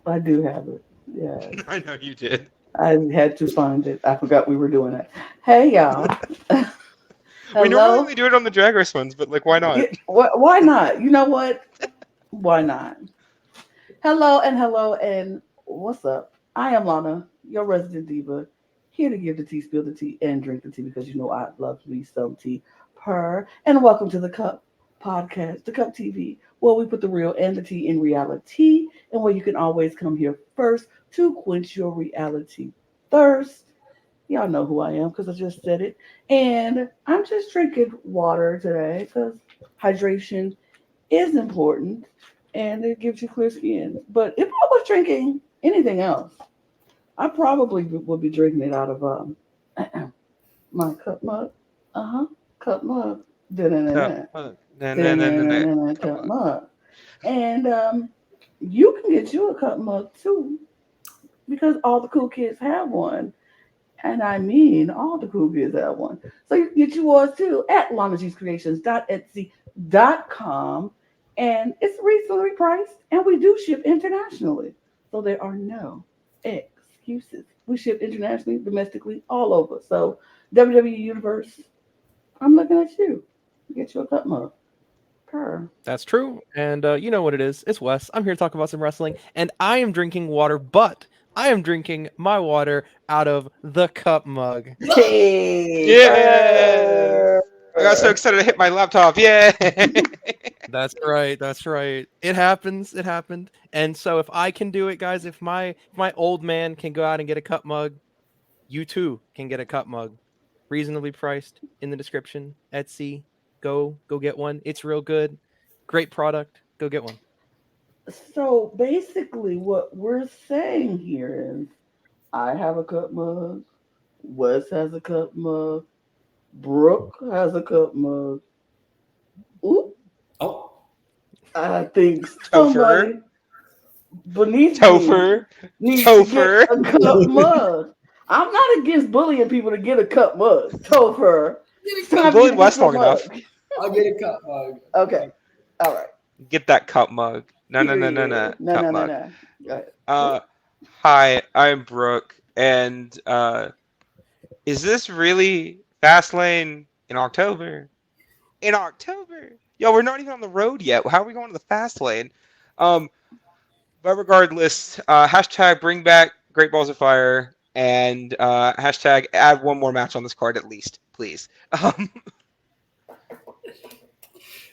I do have it. Yeah. I know you did. I had to find it. I forgot we were doing it. Hey, y'all. We normally Hello. only do it on the Drag Race ones, but like, why not? Why not? You know what? Why not? Hello, and what's up? I am Lana, your resident diva, here to give the tea, spill the tea, and drink the tea because you know I love me some tea. And welcome to the Cup Podcast, the Cup TV, where we put the real and the tea in reality, and where you can always come here first to quench your reality thirst. Y'all know who I am because I just said it. And I'm just drinking water today because hydration is important and it gives you clear skin. But if I was drinking anything else, I probably would be drinking it out of my cup mug. Cup mug. Cup Da-na-na-na. mug. Da-na-na-na-na, Cup cup mug. mug. And you can get you a cup mug too because all the cool kids have one. And I mean, all the cool kids have one. So you can get yours too at lanagscreations.etsy.com. And it's reasonably priced. And we do ship internationally. So there are no excuses. We ship internationally, domestically, all over. So WWE Universe, I'm looking at you. Get you a cup mug. Purr. That's true. And you know what it is. It's Wes. I'm here to talk about some wrestling. And I am drinking water, but I am drinking my water out of the cup mug. Hey, Yeah! I got so excited to hit my laptop. Yeah! That's right. That's right. It happens. It happened. And so if I can do it, guys, if my old man can go out and get a cup mug, you too can get a cup mug. Reasonably priced in the description. Etsy. Go get one. It's real good. Great product. Go get one. So basically, what we're saying here is I have a cup mug, Wes has a cup mug, Brooke has a cup mug. Oop, Oh, I think somebody beneath me Topher. needs to get a cup mug. I'm not against bullying people to get a cup mug. Topher. It's time for you Bullied to Wes get your long enough. mug. I'll get a cup mug. Okay. All right. Get that cup mug. No. Period. No, Cup no, no, mug. no. Go ahead. Hi, I'm Brooke, and is this really Fastlane in October? In October? Yo, we're not even on the road yet. How are we going to the Fastlane? But regardless, hashtag bring back Great Balls of Fire, and hashtag add one more match on this card at least, please.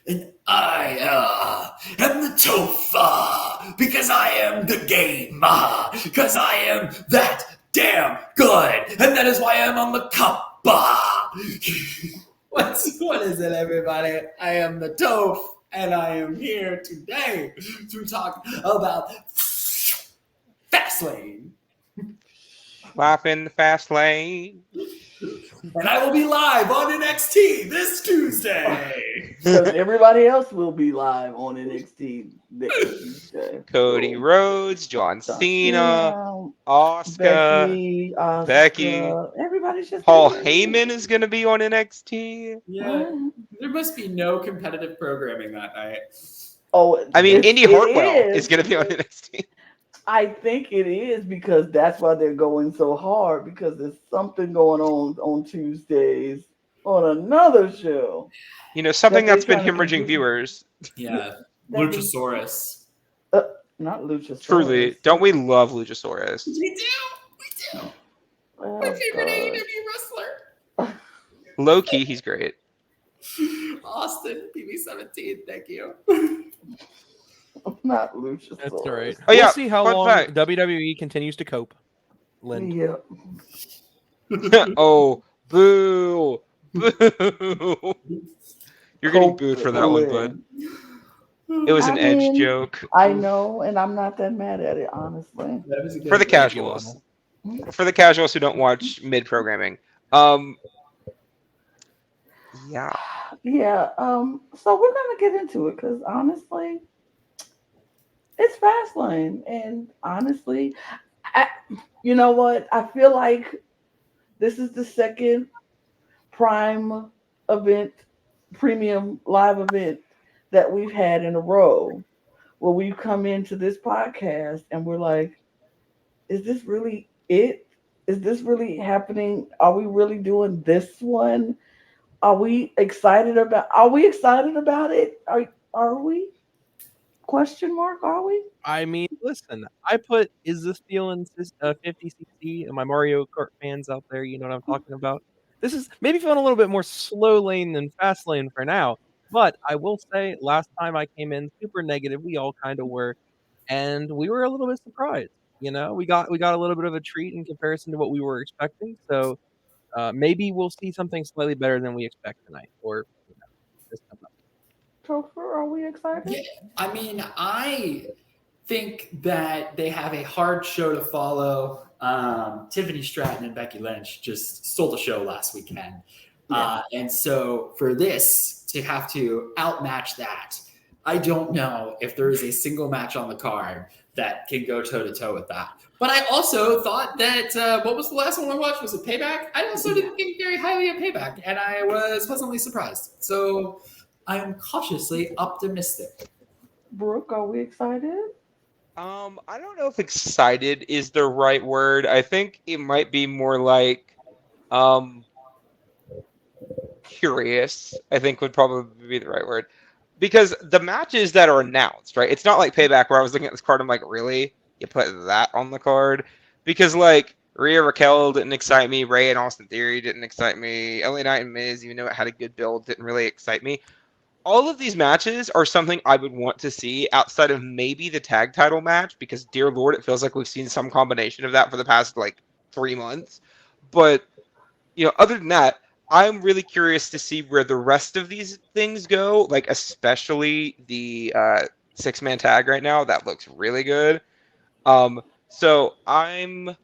And I am the Tofa because I am the game, because I am that damn good, and that is why I'm on the cup. What is it, everybody? I am the Toph, and I am here today to talk about Fastlane. Life in the Fastlane. And I will be live on NXT this Tuesday. Because everybody else will be live on NXT next Tuesday. Cody Rhodes, John Cena, Asuka, Becky. Everybody's just Paul Heyman is going to be on NXT. Yeah, there must be no competitive programming that night. Oh, I mean, Indy Hartwell is is going to be on NXT. I think it is because that's why they're going so hard because there's something going on Tuesdays on another show. You know, something that's been trying to hemorrhaging compete. viewers. Yeah, That is- Luchasaurus. Not Luchasaurus. Truly, don't we love Luchasaurus? We do. Oh, My favorite God. AEW wrestler. Low key, he's great. Austin, PB17, thank you. Not Luchasaurus. That's all right. Oh, yeah, We'll see how fun long fact. WWE continues to cope. Lind. Yeah. Oh, boo. Boo. You're getting booed for that one, bud. It was an edge joke. I know, and I'm not that mad at it, honestly. For the casuals. For the casuals who don't watch mid-programming. Yeah. Yeah. So we're gonna get into it because honestly, it's Fastlane, and honestly, I, you know what? I feel like this is the second prime event, premium live event that we've had in a row where we've come into this podcast and we're like, is this really it? Is this really happening? Are we really doing this one? Are we excited about it? Are we? Question mark, are we? I mean, listen, I put "Is this feeling 50cc" and my Mario Kart fans out there, you know what I'm talking about. This is maybe feeling a little bit more slow lane than fast lane for now, but I will say last time I came in super negative, we all kind of were, and we were a little bit surprised. You know, we got a little bit of a treat in comparison to what we were expecting. So maybe we'll see something slightly better than we expect tonight, or you know, this time up. Topher, are we excited? Yeah, I mean, I think that they have a hard show to follow. Tiffany Stratton and Becky Lynch just stole the show last weekend. And so for this to have to outmatch that, I don't know if there is a single match on the card that can go toe to toe with that. But I also thought that what was the last one I watched? Was it Payback? I also didn't think very highly of Payback, and I was pleasantly surprised. So I am cautiously optimistic. Brooke, are we excited? I don't know if excited is the right word. I think it might be more like curious, I think would probably be the right word. Because the matches that are announced, right? It's not like Payback where I was looking at this card, I'm like, really? You put that on the card? Because like Rhea Raquel didn't excite me, Ray and Austin Theory didn't excite me, LA Knight and Miz, even though it had a good build, didn't really excite me. All of these matches are something I would want to see outside of maybe the tag title match, because dear Lord, it feels like we've seen some combination of that for the past like 3 months. But other than that, I'm really curious to see where the rest of these things go, like especially the 6-man tag right now. That looks really good. So I'm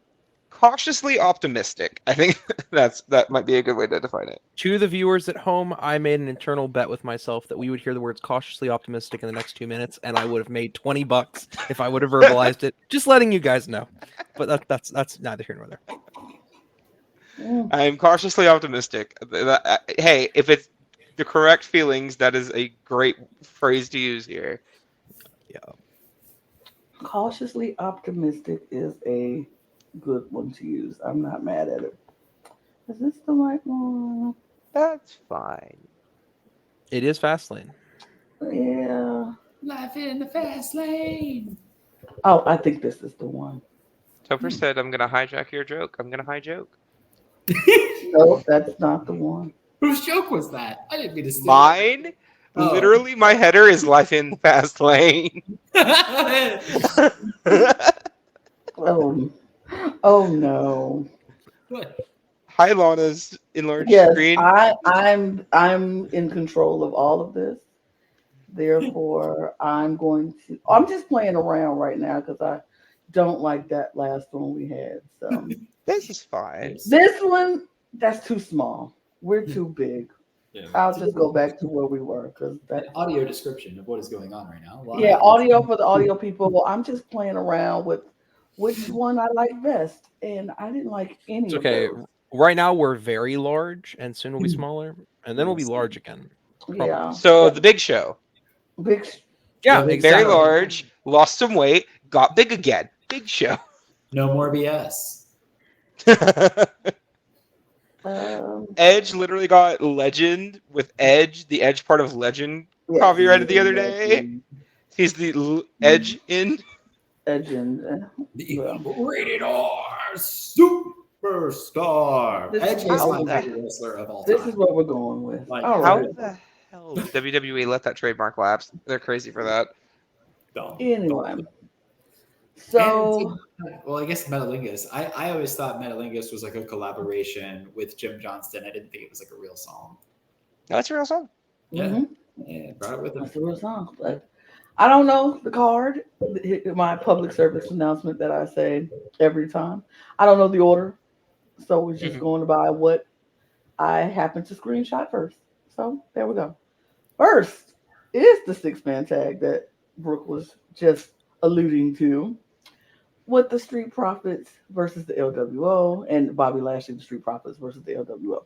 cautiously optimistic. I think that might be a good way to define it. To the viewers at home, I made an internal bet with myself that we would hear the words "cautiously optimistic" in the next 2 minutes, and I would have made $20 if I would have verbalized it. Just letting you guys know. But that's neither here nor there. I'm cautiously optimistic. Hey, if it's the correct feelings, that is a great phrase to use here. Yeah. Cautiously optimistic is a good one to use. I'm not mad at it. Is this the right one? That's fine. It is Fastlane. Yeah. Life in the fast lane. Oh, I think this is the one. Topher said, I'm going to hijack your joke. I'm going to hijack. No, that's not the one. Whose joke was that? I didn't mean to steal it. Mine? Oh. Literally, my header is life in the fast lane. Oh no. What? Hi, Lana's enlarged Yes, screen. I'm in control of all of this. Therefore, I'm just playing around right now because I don't like that last one we had. So This is fine. this one, that's too small. We're too big. Yeah. I'll just go back to where we were because that. An audio description of what is going on right now. Wow. Yeah, audio for the audio people. Well, I'm just playing around with which one I like best, and I didn't like any It's of okay. those. Right now we're very large, and soon we'll be smaller, and then we'll be large again. Yeah. So, the big show. Big. Yeah, Very exactly. Very large, lost some weight, got big again. Big show. No more BS. Edge literally got Legend with Edge, the Edge part of Legend, Yeah, copyrighted the other day. He's the Edge in. Legend. The Yeah. rated R superstar. This Edge is is what- my favorite wrestler of all time. This is what we're going with. Like, All How right. the hell did WWE let that trademark lapse? They're crazy for that. Dumb. Anyway, Dumb. so Well, I guess Metalingus. I always thought Metalingus was like a collaboration with Jim Johnston. I didn't think it was like a real song. That's a real song. Yeah. mhm, Yeah, brought it with him. that's the real song. But I don't know the card. My public service announcement that I say every time. I don't know the order, so we're just Mhm. going by what I happen to screenshot first. So there we go. First is the 6-man tag that Brooke was just alluding to, with the Street Profits versus the LWO, and Bobby Lashley, the Street Profits versus the LWO.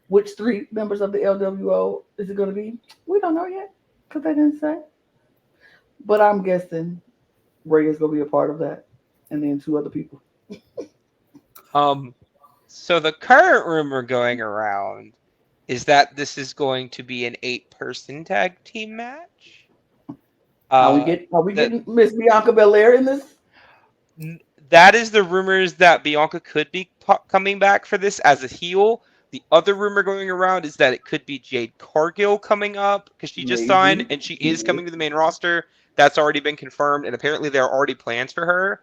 Which three members of the LWO is it going to be? We don't know yet because they didn't say. But I'm guessing Ray is going to be a part of that, and then two other people. So the current rumor going around is that this is going to be an 8-person tag team match. Are we that getting Miss Bianca Belair in this? that is the rumors that Bianca could be coming back for this as a heel. The other rumor going around is that it could be Jade Cargill coming up because she just signed and she is coming to the main roster. That's already been confirmed, and apparently there are already plans for her.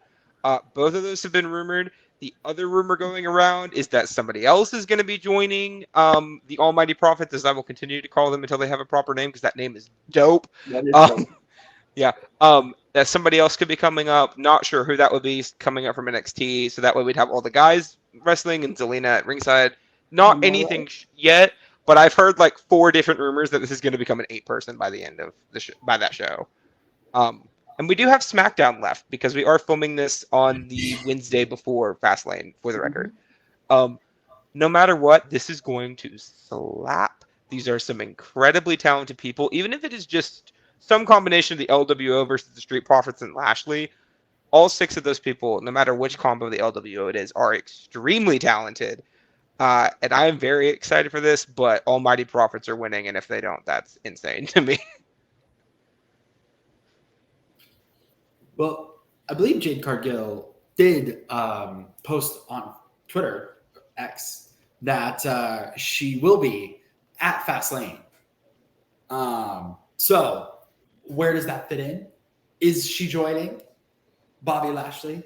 Both of those have been rumored. The other rumor going around is that somebody else is going to be joining the Almighty Prophets, as I will continue to call them until they have a proper name, because that name is dope. That is dope. Yeah. That somebody else could be coming up. Not sure who that would be coming up from NXT. So that way we'd have all the guys wrestling and Zelina at ringside. Not anything yet, but I've heard like 4 different rumors that this is going to become an 8-person by the end of the by that show. And we do have SmackDown left because we are filming this on the Wednesday before Fastlane, for the record. No matter what, this is going to slap. These are some incredibly talented people, even if it is just some combination of the LWO versus the Street Profits and Lashley. All 6 of those people, no matter which combo of the LWO it is, are extremely talented. And I am very excited for this, but Almighty Profits are winning, and if they don't, that's insane to me. Well, I believe Jade Cargill did post on Twitter, X, that she will be at Fastlane. So where does that fit in? Is she joining Bobby Lashley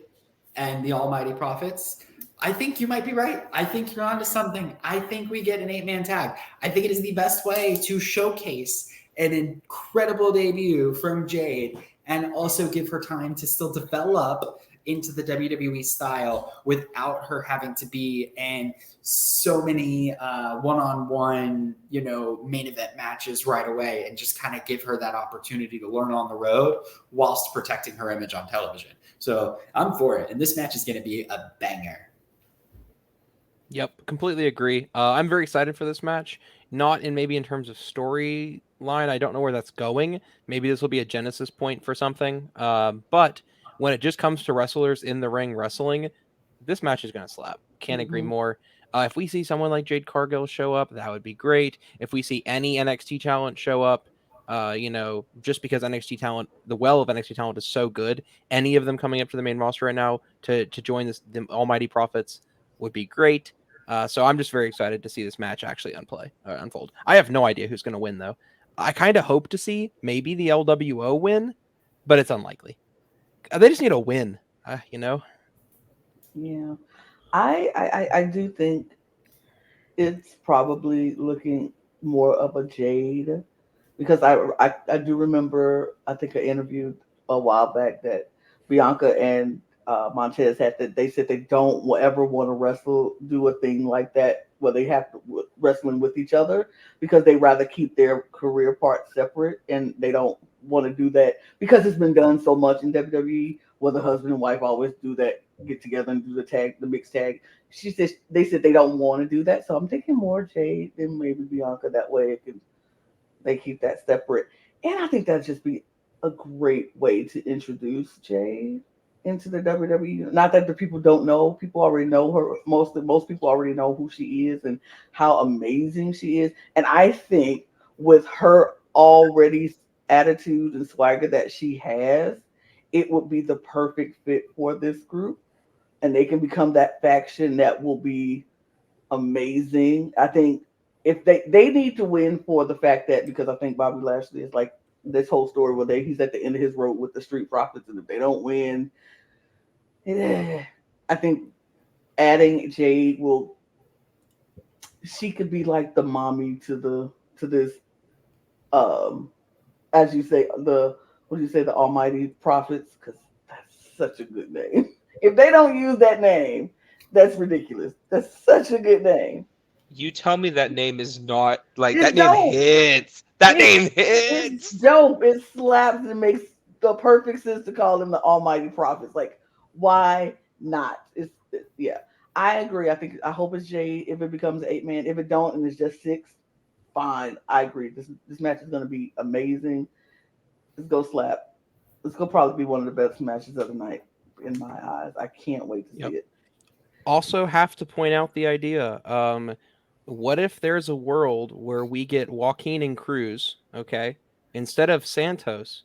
and the Almighty Profits? I think you might be right. I think you're onto something. I think we get an 8-man tag. I think it is the best way to showcase an incredible debut from Jade and also give her time to still develop into the WWE style without her having to be in so many one-on-one, main event matches right away, and just kind of give her that opportunity to learn on the road whilst protecting her image on television. So I'm for it. And this match is going to be a banger. Yep, completely agree. I'm very excited for this match. Not maybe in terms of storyline. I don't know where that's going. Maybe this will be a genesis point for something. But when it just comes to wrestlers in the ring wrestling, this match is going to slap. Can't agree more. If we see someone like Jade Cargill show up, that would be great. If we see any NXT talent show up, just because NXT talent, the well of NXT talent is so good, any of them coming up to the main roster right now to join the Almighty Profits would be great. So I'm just very excited to see this match actually unfold. I have no idea who's going to win, though. I kind of hope to see maybe the LWO win, but it's unlikely. They just need a win, Yeah. I do think it's probably looking more of a Jade, because I do remember, I think I interviewed a while back that Bianca and Montez they said they don't ever want to do a thing like that where they have to wrestling with each other, because they rather keep their career parts separate, and they don't want to do that because it's been done so much in WWE where the husband and wife always do that, get together and do the mixed tag. They said they don't want to do that, so I'm thinking more Jade than maybe Bianca. That way they keep that separate, and I think that'd just be a great way to introduce Jade into the WWE. Not that the people don't know. People already know her. Most people already know who she is and how amazing she is. And I think with her already attitude and swagger that she has, it would be the perfect fit for this group. And they can become that faction that will be amazing. I think if they need to win for the fact that, because I think Bobby Lashley is like this whole story where he's at the end of his road with the Street Profits, and if they don't win, I think adding Jade she could be like the mommy to this, as you say, the Almighty Prophets, because that's such a good name. If they don't use that name, that's ridiculous. That's such a good name. You tell me that name is not like It's that name dope. hits. That name It's hits. dope. It slaps and makes the perfect sense to call them the Almighty Prophets. Like, why not? Yeah. I agree. I hope it's Jade if it becomes 8-man. If it don't and it's just 6, fine. I agree. This match is gonna be amazing. Let's go slap. It's gonna probably be one of the best matches of the night in my eyes. I can't wait to see it. Also, have to point out the idea. What if there's a world where we get Joaquin and Cruz, okay, instead of Santos,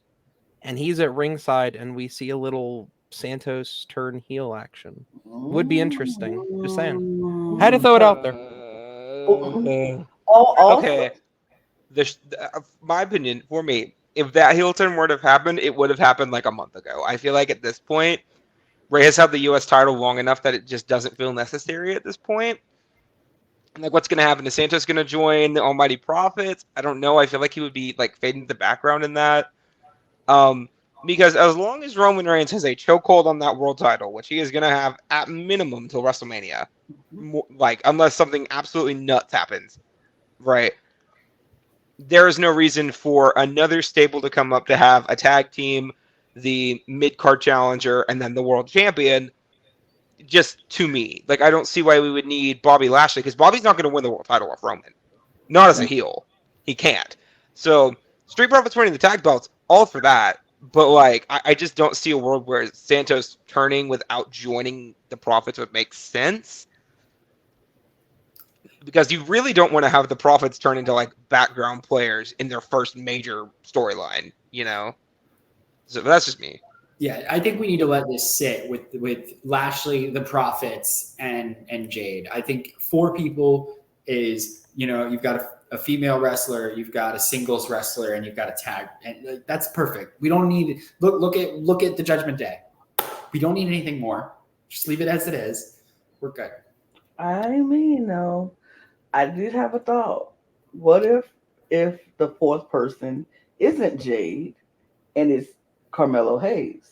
and he's at ringside, and we see a little Santos turn heel action? Would be interesting. Just saying. Had to throw it out there. Also, Okay. My opinion, for me, if that heel turn would have happened, it would have happened like a month ago. I feel like at this point, Ray has had the U.S. title long enough that it just doesn't feel necessary at this point. Like, what's going to happen? Is Santos going to join the Almighty Prophets? I don't know. I feel like he would be like fading to the background in that. Because as long as Roman Reigns has a chokehold on that world title, which he is going to have at minimum till WrestleMania, like unless something absolutely nuts happens, right? There is no reason for another stable to come up to have a tag team, the mid-card challenger, and then the world champion. Just to me, like I don't see why we would need Bobby Lashley because Bobby's not going to win the world title off Roman, not as a heel. He can't. So Street Profits winning the tag belts, all for that. But like, I just don't see a world where Santos turning without joining the Profits would make sense. Because you really don't want to have the Profits turn into like background players in their first major storyline, you know? So that's just me. Yeah, I think we need to let this sit with Lashley, the Profits, and Jade. I think 4 people is, you've got a female wrestler, you've got a singles wrestler, and you've got a tag, and that's perfect. We don't need look at the Judgment Day. We don't need anything more. Just leave it as it is. We're good. I mean, no, I did have a thought. What if the 4th person isn't Jade and it's Carmelo Hayes?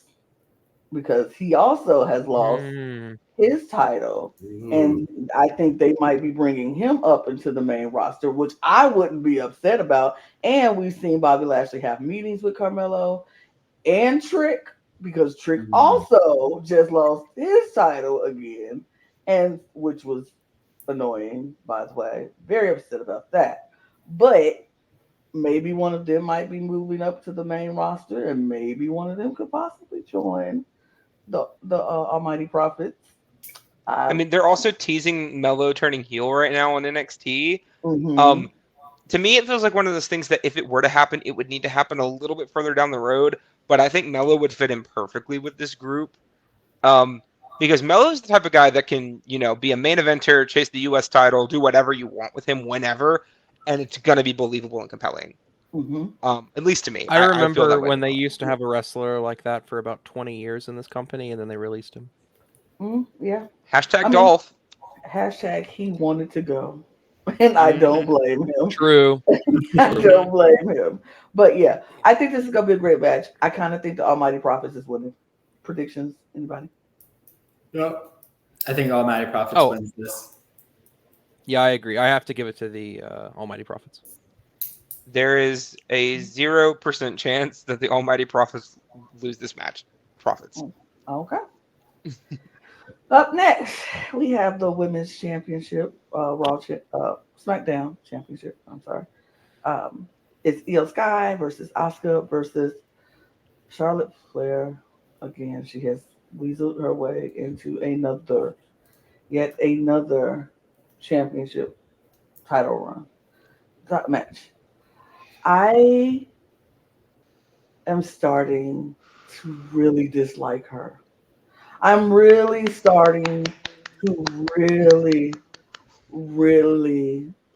Because he also has lost his title. And I think they might be bringing him up into the main roster, which I wouldn't be upset about. And we've seen Bobby Lashley have meetings with Carmelo and Trick, because Trick also just lost his title again, and which was annoying, by the way. Very upset about that. But maybe one of them might be moving up to the main roster, and maybe one of them could possibly join the Almighty Prophets. I mean, they're also teasing Melo turning heel right now on NXT. To me, it feels like one of those things that if it were to happen, it would need to happen a little bit further down the road. But I think Melo would fit in perfectly with this group. Because Melo is the type of guy that can, be a main eventer, chase the U.S. title, do whatever you want with him whenever, and it's going to be believable and compelling. At least to me. I remember when they used to have a wrestler like that for about 20 years in this company, and then they released him. Yeah. Dolph. Hashtag he wanted to go. And I don't blame him. True. I don't blame him. But yeah, I think this is going to be a great match. I kind of think the Almighty Prophets is winning. Predictions? Anybody? Yep. I think Almighty Prophets wins this. Yeah, I agree. I have to give it to the Almighty Prophets. There is a 0% chance that the Almighty Prophets lose this match. Profits. Okay. Up next, we have the Women's Championship, SmackDown Championship. I'm sorry. It's Io Sky versus Asuka versus Charlotte Flair. Again, she has weaseled her way into yet another championship title run. That match. I am starting to really dislike her. I'm really starting to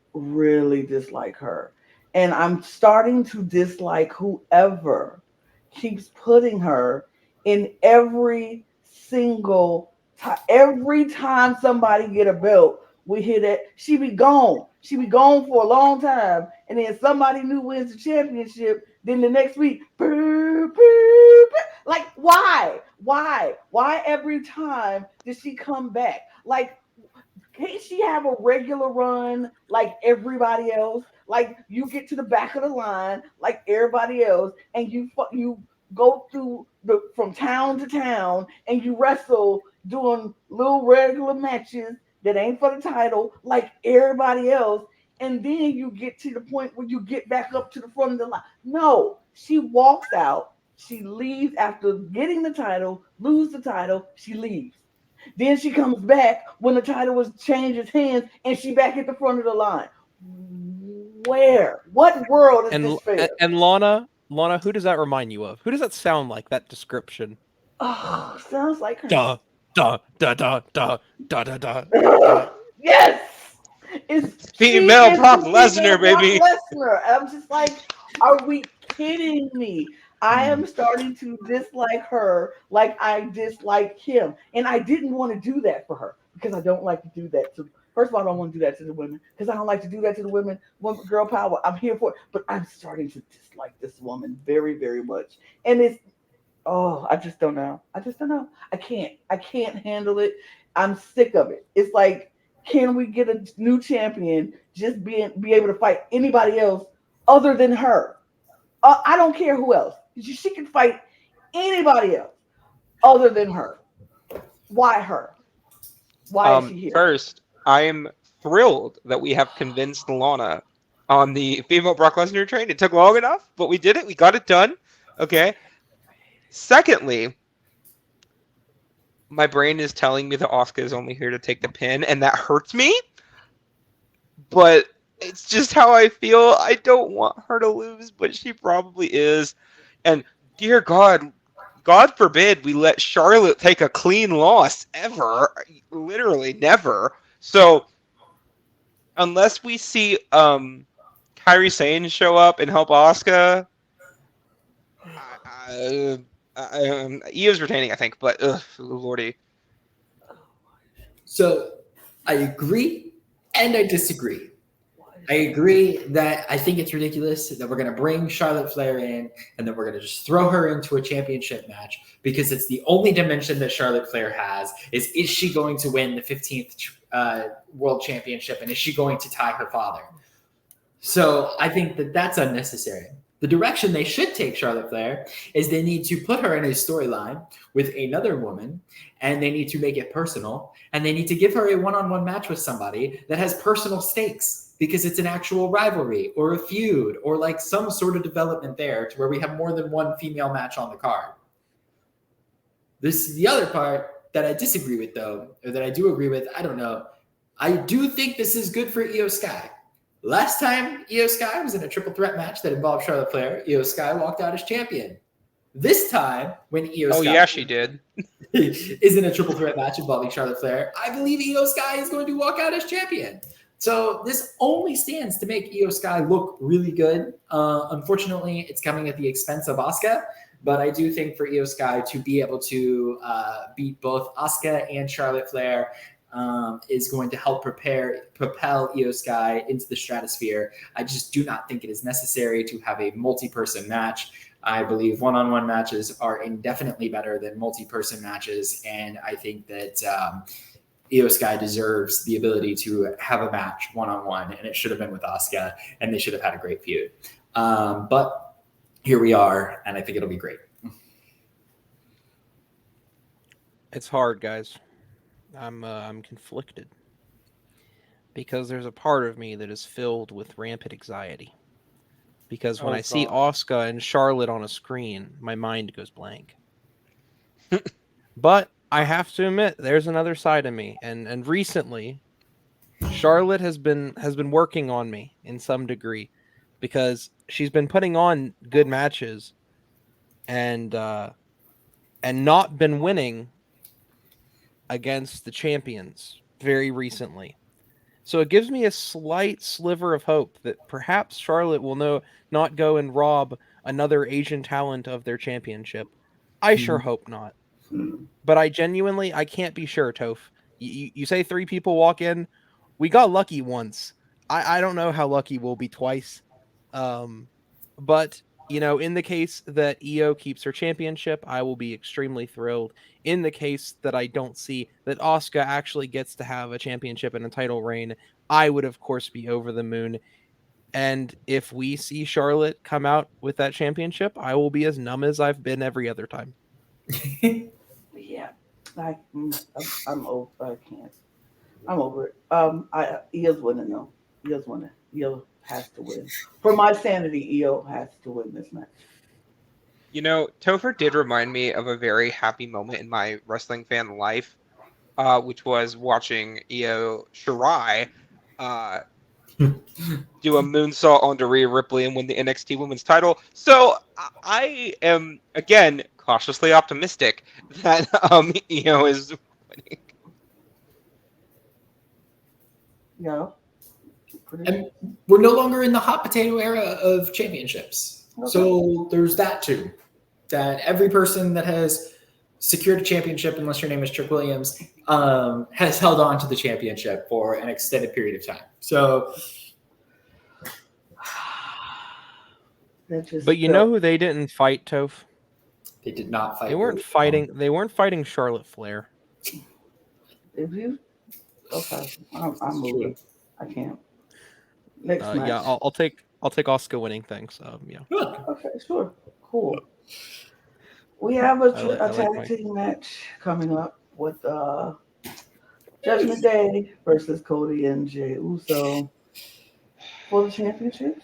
really dislike her. And I'm starting to dislike whoever keeps putting her in every single time. Every time somebody get a belt, we hear that she be gone. She be gone for a long time. And then somebody new wins the championship. Then the next week, like, why? Why every time does she come back? Like, Can't she have a regular run like everybody else? Like you get to the back of the line like everybody else, and you go through the from town to town, and you wrestle doing little regular matches that ain't for the title like everybody else, and then you get to the point where you get back up to the front of the line. No, she walks out. She leaves after getting the title, lose the title, she leaves. Then she comes back when the title was changes hands, and she back at the front of the line. Where? What world is And this fair? and Lana, who does that remind you of? Who does that sound like? That description? Oh, sounds like her. Da da da da da da da da da. Yes, she Female is Brock the Lesnar, female Brock baby. Lesnar. I'm just like, are we kidding me? I am starting to dislike her like I dislike him, and I didn't want to do that for her because I don't like to do that to. First of all, I don't want to do that to the women because I don't like to do that to the women. Girl power, I'm here for it, but I'm starting to dislike this woman very, very much, and it's I just don't know. I just don't know. I can't handle it. I'm sick of it. It's like, can we get a new champion? Just be able to fight anybody else other than her. I don't care who else. She can fight anybody else other than her. Why her? Why is she here? First, I am thrilled that we have convinced Lana on the female Brock Lesnar train. It took long enough, but we did it. We got it done. Okay. Secondly, my brain is telling me that Asuka is only here to take the pin, and that hurts me. But it's just how I feel. I don't want her to lose, but she probably is. And dear God, God forbid we let Charlotte take a clean loss ever. Literally never. So unless we see Kairi Sane show up and help Asuka, Io's retaining, I think, but lordy. So I agree and I disagree. I agree that I think it's ridiculous that we're going to bring Charlotte Flair in and then we're going to just throw her into a championship match because it's the only dimension that Charlotte Flair has is she going to win the 15th World Championship and is she going to tie her father? So I think that that's unnecessary. The direction they should take Charlotte Flair is they need to put her in a storyline with another woman and they need to make it personal and they need to give her a one-on-one match with somebody that has personal stakes because it's an actual rivalry or a feud or like some sort of development there to where we have more than one female match on the card. This is the other part that I disagree with though, or that I do agree with. I don't know. I do think this is good for Io Sky. Last time Io Sky was in a triple threat match that involved Charlotte Flair, Io Sky walked out as champion. This time, when Io Sky yeah, she did. is in a triple threat match involving Charlotte Flair, I believe Io Sky is going to walk out as champion. So this only stands to make Io Sky look really good. Unfortunately, it's coming at the expense of Asuka, but I do think for Io Sky to be able to beat both Asuka and Charlotte Flair is going to help propel Io Sky into the stratosphere. I just do not think it is necessary to have a multi-person match. I believe one-on-one matches are indefinitely better than multi-person matches, and I think that Io Sky deserves the ability to have a match one-on-one, and it should have been with Asuka, and they should have had a great feud. But here we are, and I think it'll be great. It's hard, guys. I'm conflicted because there's a part of me that is filled with rampant anxiety. Because when I see Asuka and Charlotte on a screen, my mind goes blank. But I have to admit, there's another side of me, and recently, Charlotte has been working on me in some degree because she's been putting on good matches, and not been winning against the champions very recently. So it gives me a slight sliver of hope that perhaps Charlotte will not go and rob another Asian talent of their championship. I sure hope not. But I can't be sure, Toph. You say 3 people walk in. We got lucky once. I don't know how lucky we'll be twice. But In the case that Io keeps her championship, I will be extremely thrilled. In the case that I don't see that Asuka actually gets to have a championship and a title reign, I would, of course, be over the moon. And if we see Charlotte come out with that championship, I will be as numb as I've been every other time. Yeah, I'm over. I can't. I'm over it. Io's winning though. Io's winning. Io has to win. For my sanity, Io has to win this match. Topher did remind me of a very happy moment in my wrestling fan life, which was watching Io Shirai do a moonsault onto Rhea Ripley and win the NXT Women's title. So I am, again, cautiously optimistic that Io is winning. Yeah. And we're no longer in the hot potato era of championships. Okay. So there's that too. That every person that has secured a championship, unless your name is Trick Williams, has held on to the championship for an extended period of time. So, But you know who they didn't fight, Toph? they did not fight. They weren't fighting. They weren't fighting Charlotte Flair. If you, okay, I'm moving. I can't. Next match. Yeah, I'll take Asuka winning. Thanks. Yeah. Okay, sure, cool. We have a like tag Mike. team match coming up with Judgment Day versus Cody and Jey Uso for the championships.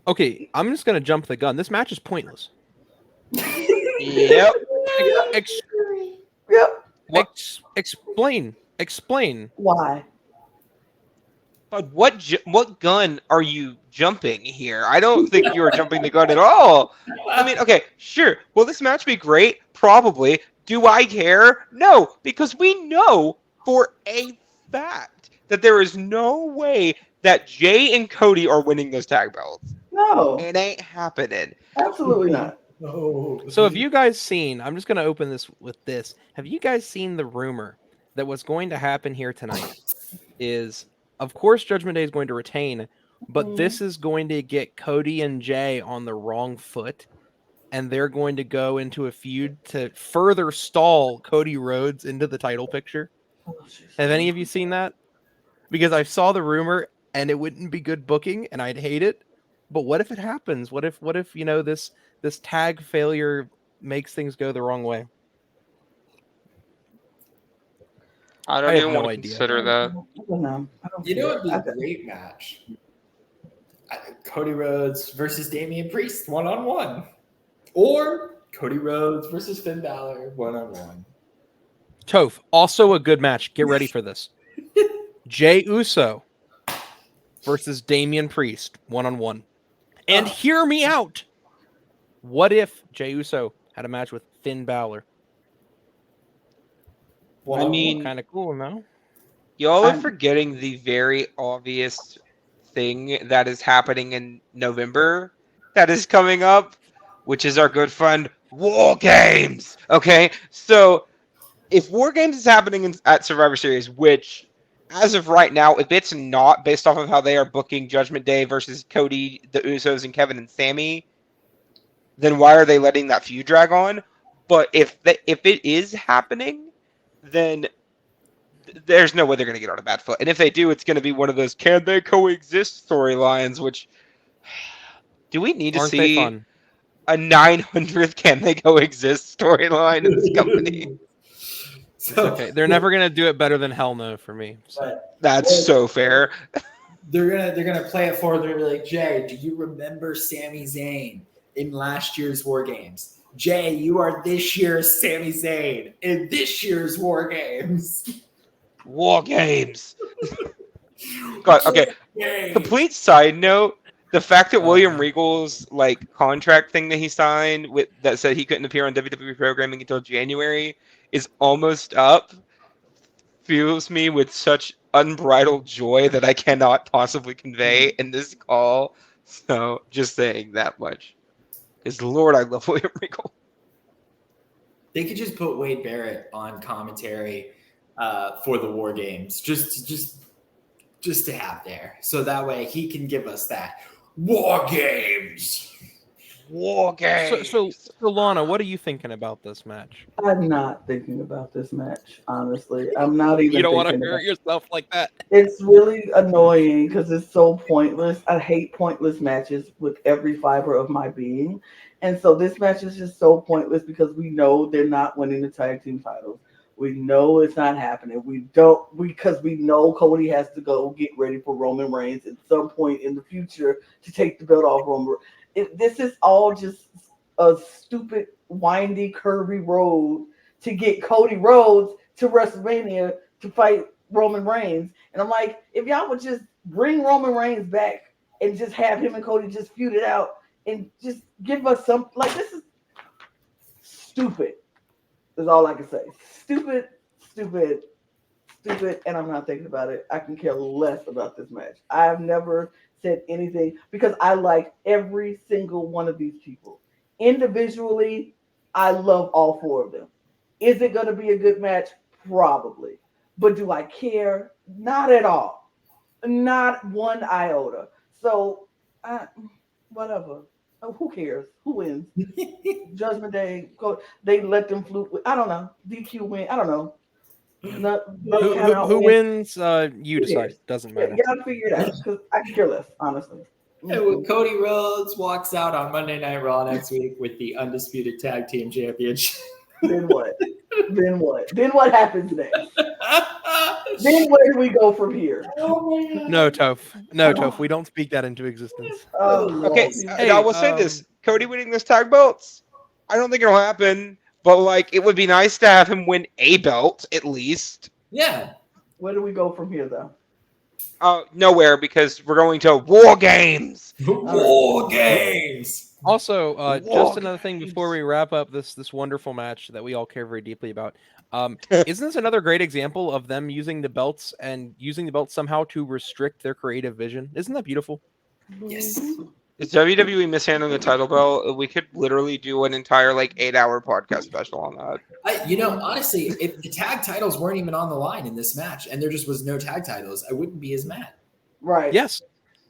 Okay, I'm just gonna jump the gun. This match is pointless. Yep. Yep. Explain. Why? But what gun are you jumping here? I don't think you are jumping the gun at all. I mean, okay, sure. Will this match be great? Probably. Do I care? No, because we know for a fact that there is no way that Jay and Cody are winning those tag belts. No, It ain't happening. absolutely not. No. So have you guys seen? I'm just gonna open this with this. Have you guys seen the rumor that what's going to happen here tonight? Is of course Judgment Day is going to retain, but this is going to get Cody and Jay on the wrong foot, and they're going to go into a feud to further stall Cody Rhodes into the title picture. Have any of you seen that? Because I saw the rumor and it wouldn't be good booking and I'd hate it. But what if it happens? What if this tag failure makes things go the wrong way? I don't I have even no want to idea. consider that. I don't know. You know what would be a great match? Cody Rhodes versus Damian Priest 1-on-1. Or Cody Rhodes versus Finn Balor 1-on-1. Toph, also a good match. Get ready for this. Jey Uso versus Damian Priest 1-on-1. And hear me out. What if Jey Uso had a match with Finn Balor? I mean, Kind of cool, no? y'all are forgetting the very obvious thing that is happening in November that is coming up, which is our good friend War Games. Okay, so if War Games is happening at Survivor Series, which as of right now, if it's not based off of how they are booking Judgment Day versus Cody, the Usos, and Kevin and Sammy, then why are they letting that feud drag on? But if it is happening, then there's no way they're going to get on a bad foot. And if they do, it's going to be one of those can they coexist storylines, which do we need to Aren't they see fun? a 900th can they coexist storyline in this company? So, Okay, they're never gonna do it better than Hell No for me. So. but That's so fair. they're gonna play it forward. They're gonna be like, Jay, do you remember Sami Zayn in last year's War Games? Jay, you are this year's Sami Zayn in this year's War Games. War Games. God, okay. Yay. Complete side note: the fact that William Regal's contract thing that he signed with that said he couldn't appear on WWE programming until January is almost up fills me with such unbridled joy that I cannot possibly convey in this call. So just saying that much. Because Lord, I love William Regal. They could just put Wade Barrett on commentary for the War Games. Just just to have there. So that way he can give us that War Games. War game. So Lana, what are you thinking about this match? I'm not thinking about this match, honestly. I'm not even You don't want to thinking hurt about it. yourself like that. It's really annoying because it's so pointless. I hate pointless matches with every fiber of my being. And so this match is just so pointless because we know they're not winning the tag team titles. We know it's not happening. Because we know Cody has to go get ready for Roman Reigns at some point in the future to take the belt off Roman. This is all just a stupid, windy, curvy road to get Cody Rhodes to WrestleMania to fight Roman Reigns. And I'm like, if y'all would just bring Roman Reigns back and just have him and Cody just feud it out and just give us some, like, this is stupid, is all I can say. Stupid, and I'm not thinking about it. I can care less about this match. I've never said anything because I like every single one of these people. Individually, I love all four of them. Is it going to be a good match? Probably. But do I care? Not at all. Not one iota. So, whatever. Who cares? Who wins? Judgment Day. They let them flute. I don't know. DQ win. I don't know. Who wins? You decide. Doesn't matter. You gotta figure it out because I can care less, honestly. And when Cody Rhodes walks out on Monday Night Raw next week with the undisputed tag team championship, Then what? Then what happens next? Then where do we go from here? No, Toph. We don't speak that into existence. Okay, Hey, I will say this: Cody winning this tag belts. I don't think it'll happen, but like it would be nice to have him win a belt at least. Yeah. Where do we go from here, though? Nowhere, because we're going to War Games. War Games. Also, just another thing before we wrap up this wonderful match that we all care very deeply about. Isn't this another great example of them using the belts somehow to restrict their creative vision? Isn't that beautiful? Yes. Is WWE mishandling the title belt? We could literally do an entire 8-hour podcast special on that. Honestly, if the tag titles weren't even on the line in this match and there just was no tag titles, I wouldn't be as mad. Right. Yes.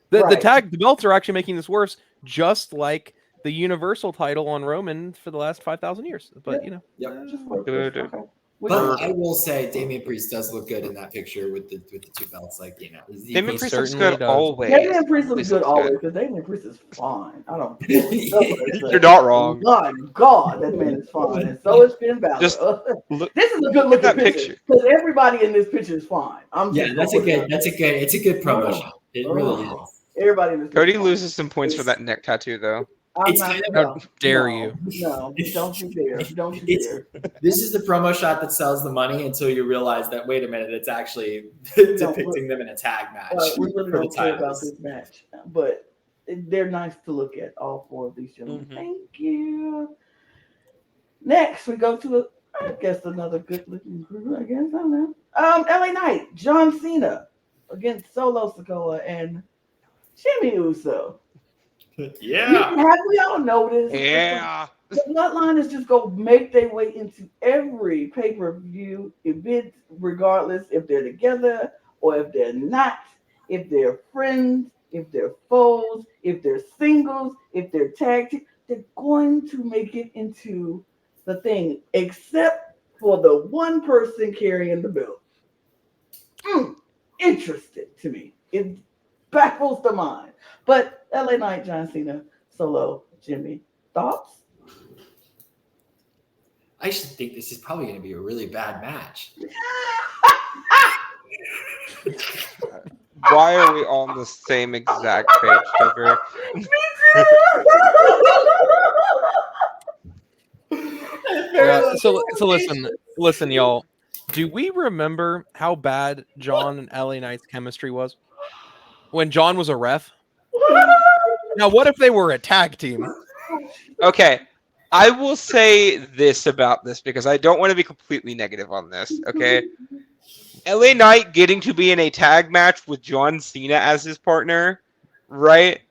The belts are actually making this worse, just like the Universal title on Roman for the last 5,000 years. But Yep. Okay. But I will say, Damian Priest does look good in that picture with the two belts. Damian Priest looks certainly good does. always. Damian Priest looks good always because Damian Priest is fine. I don't care. You're not wrong. My God, that man is fine, and so is Finn Balor. Just look. This is a good looking that picture because everybody in this picture is fine. It's a good promo shot. It really is. Everybody in this Cody picture loses some points for that neck tattoo, though. It's kind of How dare you? No, don't you dare. Don't you dare. This is the promo shot that sells the money until you realize that, wait a minute, it's actually depicting them in a tag match. We really for the don't care about titles. this match, but they're nice to look at, all four of these gentlemen. Mhm. Thank you. Next, we go to, I guess, another good-looking group, I guess. I don't know. LA Knight, John Cena against Solo Sikoa and Jimmy Uso. Yeah. Have we all noticed? Yeah. The bloodline is just going to make their way into every pay-per-view event, regardless if they're together or if they're not, if they're friends, if they're foes, if they're singles, if they're tag team. They're going to make it into the thing, except for the one person carrying the belt. Interesting to me. It baffles the mind. But LA Knight, John Cena, Solo, Jimmy. Thoughts? I actually think this is probably going to be a really bad match. Why are we on the same exact page, Tucker? So listen, y'all. Do we remember how bad John and LA Knight's chemistry was when John was a ref? Now, what if they were a tag team? Okay, I will say this about this because I don't want to be completely negative on this, okay? LA Knight getting to be in a tag match with John Cena as his partner, right?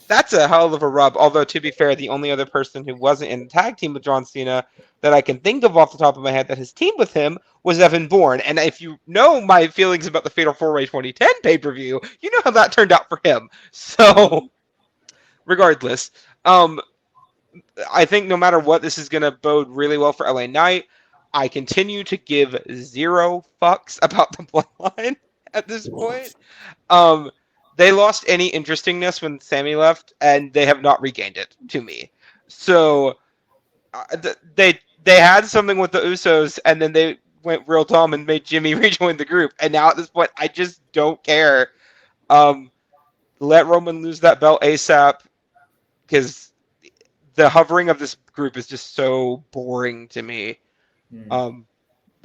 That's a hell of a rub. Although, to be fair, the only other person who wasn't in a tag team with John Cena that I can think of off the top of my head that has teamed with him was Evan Bourne. And if you know my feelings about the Fatal 4-Way 2010 pay-per-view, you know how that turned out for him. So, regardless, I think no matter what, this is going to bode really well for LA Knight. I continue to give zero fucks about the bloodline at this point. They lost any interestingness when Sammy left, and they have not regained it to me. So they had something with the Usos, and then they went real dumb and made Jimmy rejoin the group. And now at this point, I just don't care. Let Roman lose that belt ASAP, because the hovering of this group is just so boring to me. But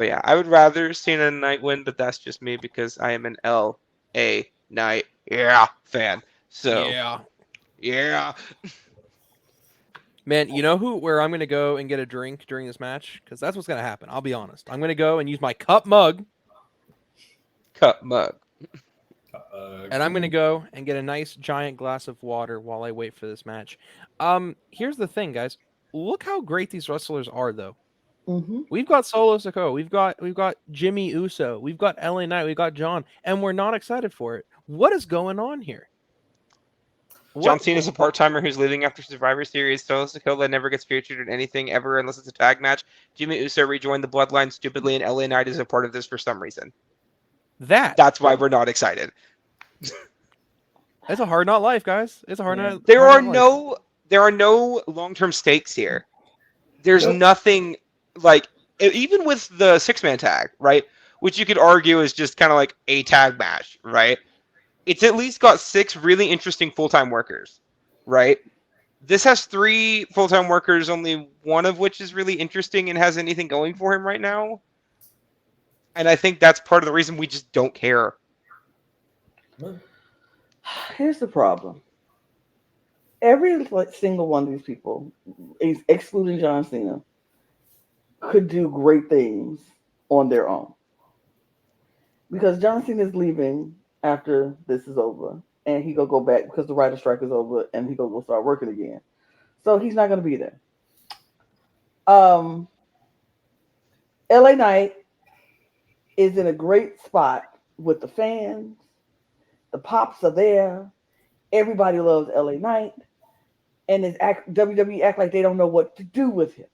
yeah, I would rather Cena and Knight win, but that's just me because I am an LA Knight fan. So yeah. Man, you know where I'm gonna go and get a drink during this match? Because that's what's gonna happen. I'll be honest. I'm gonna go and use my cup mug, and I'm gonna go and get a nice giant glass of water while I wait for this match. Here's the thing, guys. Look how great these wrestlers are, though. Mm-hmm. We've got Solo Sikoa, we've got Jimmy Uso, we've got LA Knight, we've got John, and we're not excited for it. What is going on here? John Cena's a part-timer who's leaving after Survivor Series. Solo Sikoa never gets featured in anything ever unless it's a tag match. Jimmy Uso rejoined the Bloodline stupidly, and LA Knight is a part of this for some reason. That's why we're not excited. It's a hard not life, guys. It's a hard not. There are no long-term stakes here. There's nothing like, even with the 6-man tag, right? Which you could argue is just kind of like a tag match, right? It's at least got 6 really interesting full-time workers, right? This has 3 full-time workers, only one of which is really interesting and has anything going for him right now. And I think that's part of the reason we just don't care. Here's the problem. Every single one of these people, excluding John Cena, could do great things on their own. Because John Cena is leaving after this is over, and he gonna go back because the writer strike is over, and he gonna go start working again. So he's not gonna be there. LA Knight is in a great spot with the fans. The pops are there. Everybody loves LA Knight, and WWE act like they don't know what to do with him.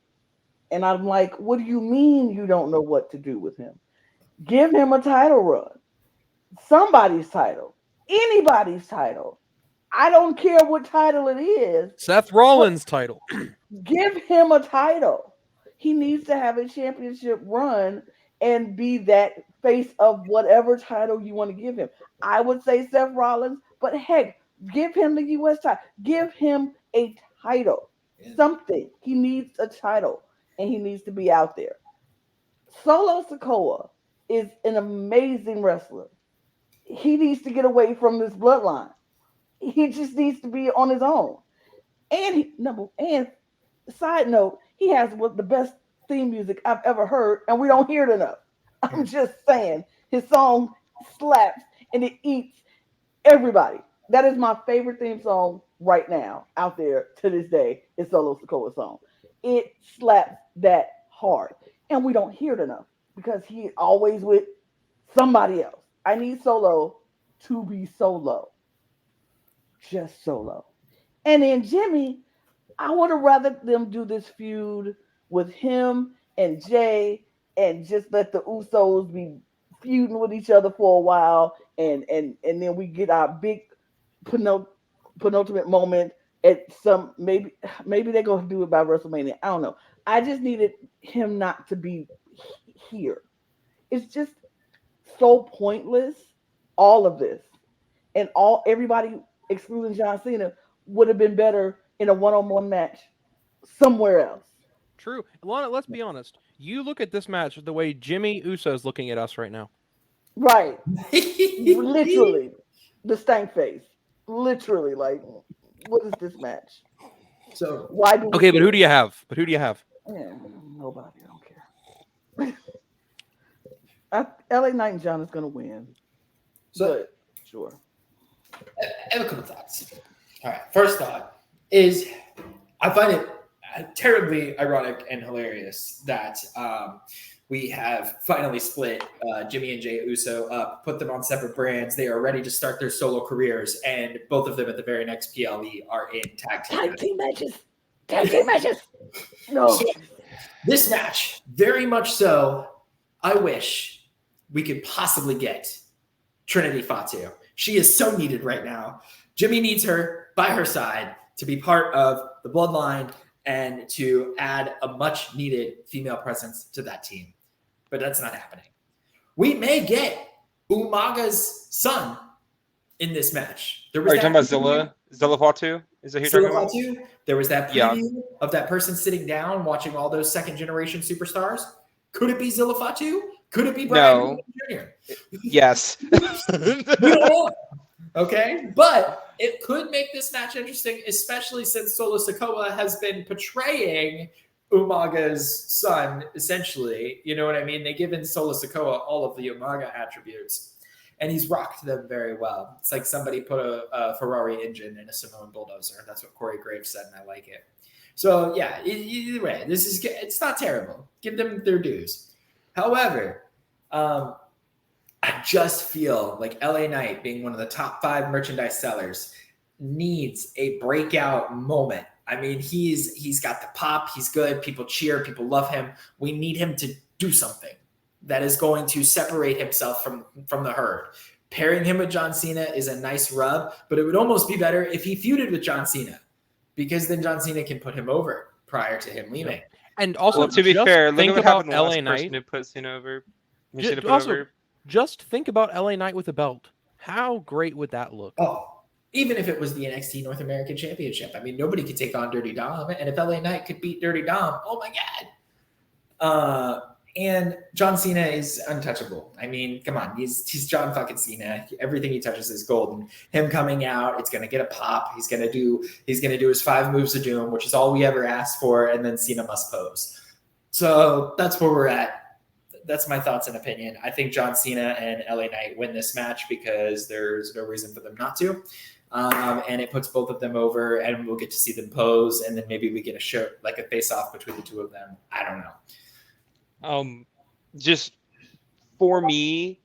And I'm like, what do you mean you don't know what to do with him? Give him a title run. Somebody's title. Anybody's title. I don't care what title it is. Seth Rollins' title. Give him a title. He needs to have a championship run and be that face of whatever title you want to give him. I would say Seth Rollins, but heck, give him the U.S. title. Give him a title. Something. He needs a title, and he needs to be out there. Solo Sikoa is an amazing wrestler. He needs to get away from this bloodline. He just needs to be on his own. And side note, he has the best theme music I've ever heard, and we don't hear it enough. I'm just saying, his song slaps and it eats everybody. That is my favorite theme song right now out there to this day. Is Solo Sikoa's song. It slaps that hard, and we don't hear it enough because he always with somebody else. I need Solo to be solo, just solo. And then Jimmy, I would have rather them do this feud with him and Jay, and just let the Usos be feuding with each other for a while, and then we get our big penultimate moment at some maybe they're gonna do it by WrestleMania. I don't know. I just needed him not to be here. It's just so pointless. All of this and everybody excluding John Cena would have been better in a one-on-one match somewhere else. True. Lana, let's be honest. You look at this match the way Jimmy Uso is looking at us right now. Right. Literally. The stank face. Literally, like, what is this match? So why do but who do you have? Yeah, nobody. I don't care. LA Knight and John is gonna win. So but, sure. I have a couple thoughts. All right. First thought is I find it terribly ironic and hilarious that we have finally split Jimmy and Jey Uso up, put them on separate brands. They are ready to start their solo careers, and both of them at the very next PLE are in tag team matches. Tag team matches. No. So, this match, very much so, I wish we could possibly get Trinity Fatu. She is so needed right now. Jimmy needs her by her side to be part of the bloodline and to add a much needed female presence to that team. But that's not happening. We may get Umaga's son in this match. Are you talking about Zilla? Zilla Fatu? Is that who you're talking about? There was that preview of that person sitting down watching all those second generation superstars. Could it be Zilla Fatu? Could it be Brian Jr.? Yes. We don't know. Okay, but it could make this match interesting, especially since Solo Sikoa has been portraying Umaga's son, essentially. You know what I mean? They've given Solo Sikoa all of the Umaga attributes, and he's rocked them very well. It's like somebody put a Ferrari engine in a Samoan bulldozer. That's what Corey Graves said, and I like it. So, yeah, either way, it's not terrible. Give them their dues. However, I just feel like LA Knight, being one of the top 5 merchandise sellers, needs a breakout moment. I mean, he's got the pop. He's good. People cheer. People love him. We need him to do something that is going to separate himself from the herd. Pairing him with John Cena is a nice rub, but it would almost be better if he feuded with John Cena, because then John Cena can put him over prior to him leaving. And also, well, to be fair, look at what happened to LA last Knight. person who put Cena over. Just think about LA Knight with a belt. How great would that look? Oh, even if it was the NXT North American Championship. I mean, nobody could take on Dirty Dom. And if LA Knight could beat Dirty Dom, oh my God. And John Cena is untouchable. I mean, come on. He's John fucking Cena. Everything he touches is gold. And him coming out, it's going to get a pop. He's going to do his 5 moves of doom, which is all we ever asked for. And then Cena must pose. So that's where we're at. That's my thoughts and opinion. I think John Cena and LA Knight win this match because there's no reason for them not to. And it puts both of them over, and we'll get to see them pose, and then maybe we get a show, like a face-off between the two of them. I don't know. Just for me,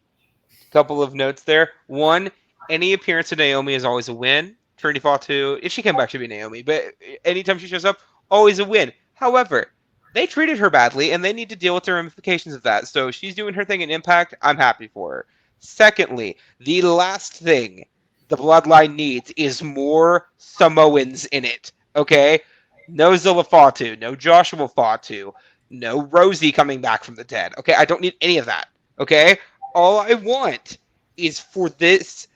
a couple of notes there. One, any appearance of Naomi is always a win. Trinity Fatu, if she came back, she'd be Naomi. But anytime she shows up, always a win. However, they treated her badly, and they need to deal with the ramifications of that. So she's doing her thing in Impact. I'm happy for her. Secondly, the last thing the Bloodline needs is more Samoans in it. Okay? No Zilla Fatu, no Joshua Fatu, no Rosie coming back from the dead. Okay? I don't need any of that. Okay? All I want is for this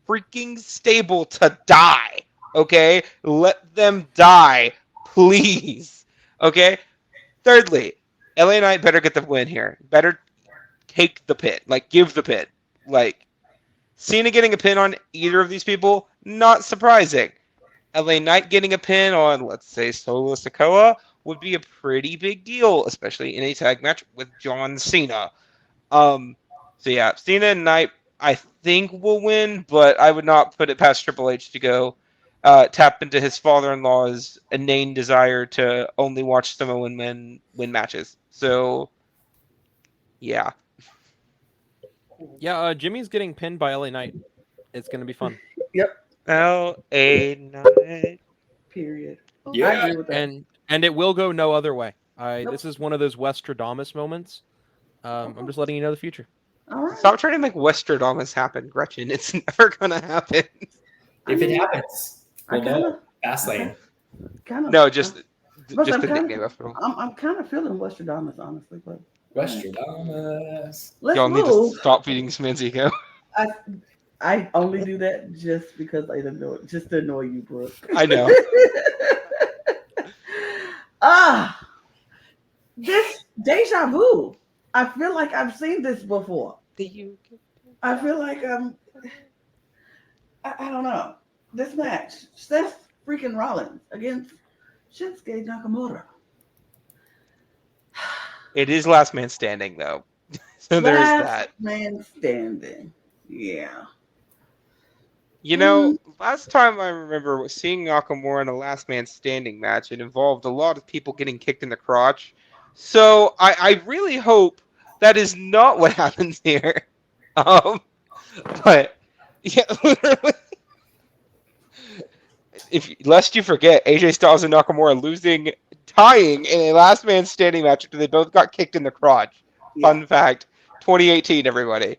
freaking stable to die. Okay? Let them die, please. Okay? Thirdly, LA Knight better get the win here. Better take the pin. Like, give the pin. Like, Cena getting a pin on either of these people, not surprising. LA Knight getting a pin on, let's say, Solo Sikoa would be a pretty big deal, especially in a tag match with John Cena. So yeah, Cena and Knight, I think, will win, but I would not put it past Triple H to go tap into his father-in-law's inane desire to only watch Samoan men win matches. So, yeah. Yeah, Jimmy's getting pinned by LA Knight. It's going to be fun. Yep. LA Knight. Period. Yeah. I agree with that. And it will go no other way. Nope. This is one of those Westradamus moments. I'm just letting you know the future. All right. Stop trying to make Westradamus happen, Gretchen. It's never going to happen. If it happens, I we'll know. kinda, Fastlane. No, just I'm the kinda- nickname of it. I'm kind of feeling Westradamus, honestly, but Westradamus. let's Y'all need move. to stop feeding Smanzico. I only do that just because just to annoy you, Brooke. I know. This deja vu. I feel like I've seen this before. I feel like I don't know. This match, Seth freaking Rollins against Shinsuke Nakamura. It is last man standing, though. So there's that. Man standing. Yeah. You know, last time I remember seeing Nakamura in a last man standing match, it involved a lot of people getting kicked in the crotch. So I really hope that is not what happens here. But yeah, literally, lest you forget, AJ Styles and Nakamura tying in a last man standing match after they both got kicked in the crotch. Yeah. Fun fact, 2018, everybody.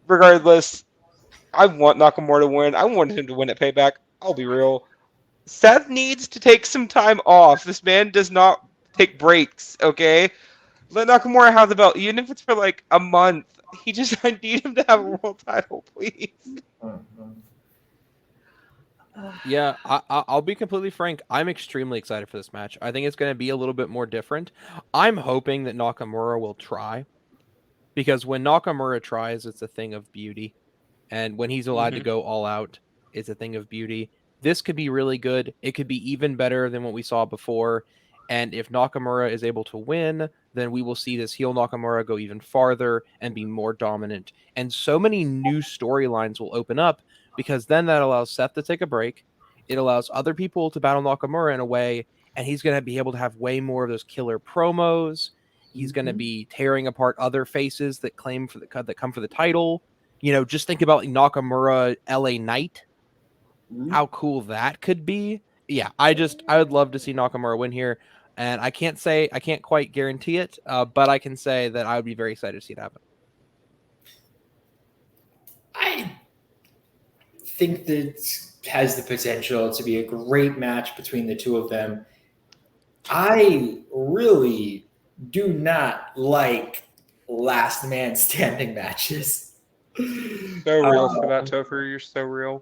Regardless, I want Nakamura to win. I wanted him to win at Payback. I'll be real. Seth needs to take some time off. This man does not take breaks, okay? Let Nakamura have the belt, even if it's for like a month. I need him to have a world title, please. Yeah, I'll be completely frank. I'm extremely excited for this match. I think it's going to be a little bit more different. I'm hoping that Nakamura will try, because when Nakamura tries, it's a thing of beauty. And when he's allowed to go all out, it's a thing of beauty. This could be really good. It could be even better than what we saw before. And if Nakamura is able to win, then we will see this heel Nakamura go even farther and be more dominant. And so many new storylines will open up, because then that allows Seth to take a break. It allows other people to battle Nakamura in a way, and he's going to be able to have way more of those killer promos. He's going to be tearing apart other faces that come for the title. You know, just think about Nakamura LA Knight. How cool that could be. Yeah, I would love to see Nakamura win here. And I can't quite guarantee it, but I can say that I would be very excited to see it happen. I think that has the potential to be a great match between the two of them. I really do not like last man standing matches. So real for that, Topher. You're so real.